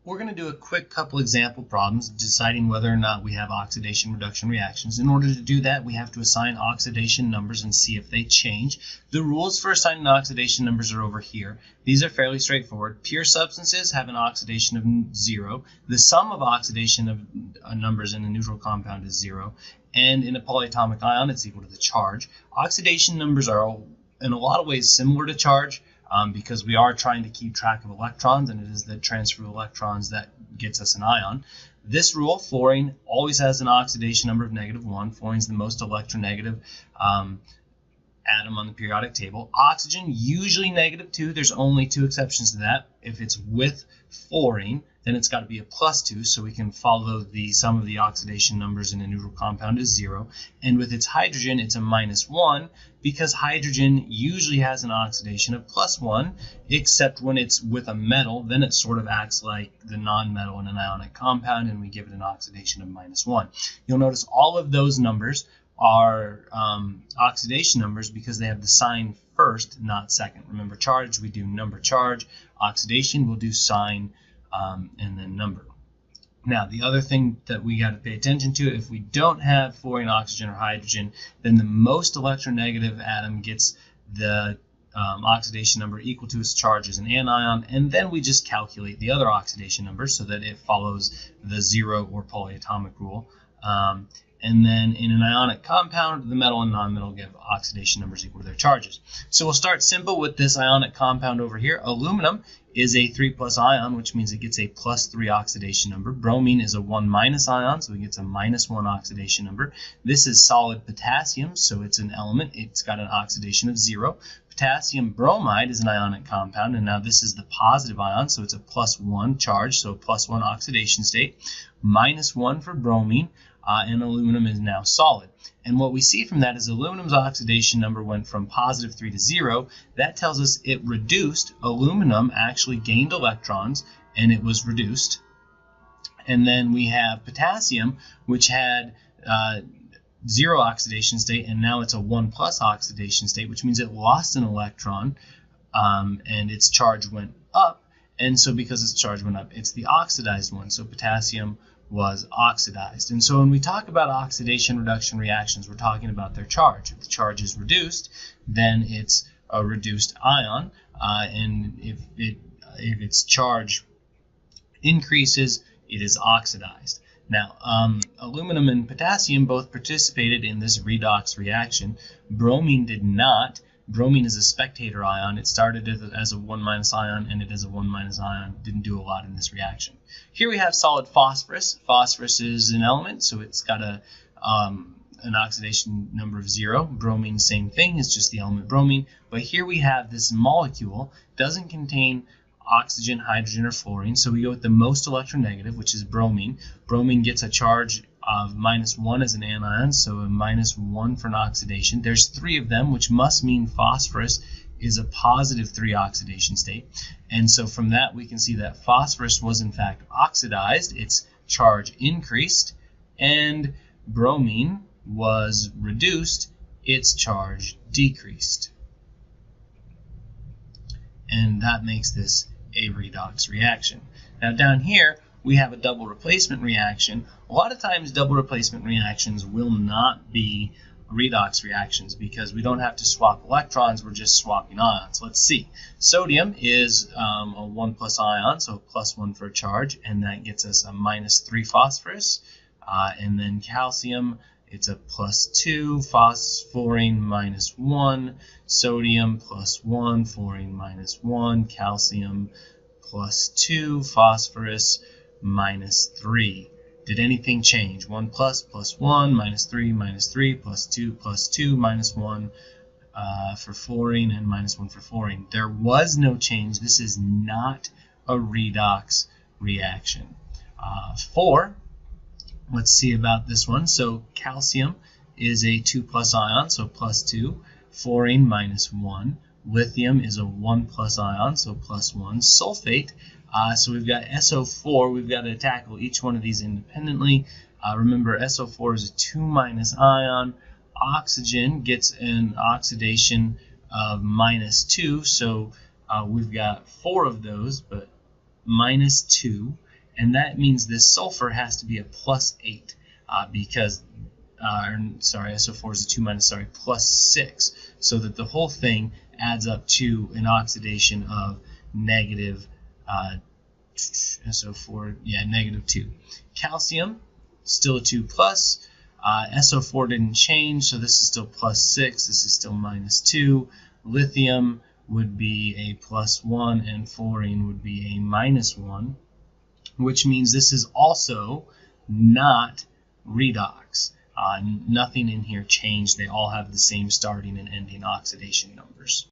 We're going to do a quick couple example problems deciding whether or not we have oxidation reduction reactions. In order to do that, we have to assign oxidation numbers and see if they change. The rules for assigning oxidation numbers are over here. These are fairly straightforward. Pure substances have an oxidation of 0. The sum of oxidation of numbers in a neutral compound is 0. And in a polyatomic ion, it's equal to the charge. Oxidation numbers are in a lot of ways similar to charge. Because we are trying to keep track of electrons, and it is the transfer of electrons that gets us an ion. This rule, fluorine always has an oxidation number of -1. Fluorine is the most electronegative atom on the periodic table. Oxygen, usually -2. There's only 2 exceptions to that. If it's with fluorine, then it's got to be a +2, so we can follow the sum of the oxidation numbers in a neutral compound is 0. And with its hydrogen, it's a -1, because hydrogen usually has an oxidation of +1, except when it's with a metal, then it sort of acts like the non-metal in an ionic compound, and we give it an oxidation of -1. You'll notice all of those numbers are oxidation numbers because they have the sign first, not second. Remember, charge, we do number charge. Oxidation, we'll do sign and then number. Now, the other thing that we got to pay attention to, if we don't have fluorine, oxygen, or hydrogen, then the most electronegative atom gets the oxidation number equal to its charge as an anion, and then we just calculate the other oxidation number so that it follows the 0 or polyatomic rule. And then in an ionic compound, the metal and nonmetal give oxidation numbers equal to their charges. So we'll start simple with this ionic compound over here. Aluminum is a 3+ ion, which means it gets a +3 oxidation number. Bromine is a 1- ion, so it gets a -1 oxidation number. This is solid potassium, so it's an element. It's got an oxidation of 0. Potassium bromide is an ionic compound, and now this is the positive ion, so it's a +1 charge, so a +1 oxidation state. -1 for bromine. And aluminum is now solid. And what we see from that is aluminum's oxidation number went from +3 to 0. That tells us it reduced. Aluminum actually gained electrons, and it was reduced. And then we have potassium, which had 0 oxidation state, and now it's a 1+ oxidation state, which means it lost an electron, and its charge went up. And so because its charge went up, it's the oxidized one. So potassium was oxidized. And so when we talk about oxidation reduction reactions, we're talking about their charge. If the charge is reduced, then it's a reduced ion, and if its charge increases, it is oxidized. Now, aluminum and potassium both participated in this redox reaction. Bromine did not. Bromine is a spectator ion. It started as a 1- ion, and it is a 1- ion. Didn't do a lot in this reaction. Here we have solid phosphorus. Phosphorus is an element, so it's got an oxidation number of 0. Bromine, same thing, it's just the element bromine. But here we have this molecule, doesn't contain oxygen, hydrogen, or fluorine, so we go with the most electronegative, which is bromine. Bromine gets a charge of -1 as an anion, so a -1 for an oxidation. There's 3 of them, which must mean phosphorus is a +3 oxidation state. And so from that we can see that phosphorus was in fact oxidized, its charge increased, and bromine was reduced, its charge decreased. And that makes this a redox reaction. Now down here we have a double replacement reaction. A lot of times double replacement reactions will not be redox reactions because we don't have to swap electrons, we're just swapping ions. Let's see. Sodium is a 1+ ion, so +1 for a charge, and that gets us a -3 phosphorus. And then calcium, it's a +2, fluorine -1, sodium +1, fluorine -1, calcium +2, phosphorus -3. Did anything change? 1 plus, +1, -3, -3, +2, +2, -1 for fluorine, and -1 for fluorine. There was no change. This is not a redox reaction. 4, let's see about this one. So calcium is a 2+ ion, so +2. Fluorine -1. Lithium is a 1+ ion, so +1. Sulfate, so we've got SO4. We've got to tackle each one of these independently. Remember, SO4 is a 2- ion. Oxygen gets an oxidation of -2, so we've got 4 of those, but -2. and that means this sulfur has to be a +8 because SO4 is a 2 minus, +6, so that the whole thing adds up to an oxidation of negative SO4, -2. Calcium, still a 2 plus. SO4 didn't change, so this is still +6. This is still -2. Lithium would be a +1, and fluorine would be a -1, which means this is also not redox. Nothing in here changed. They all have the same starting and ending oxidation numbers.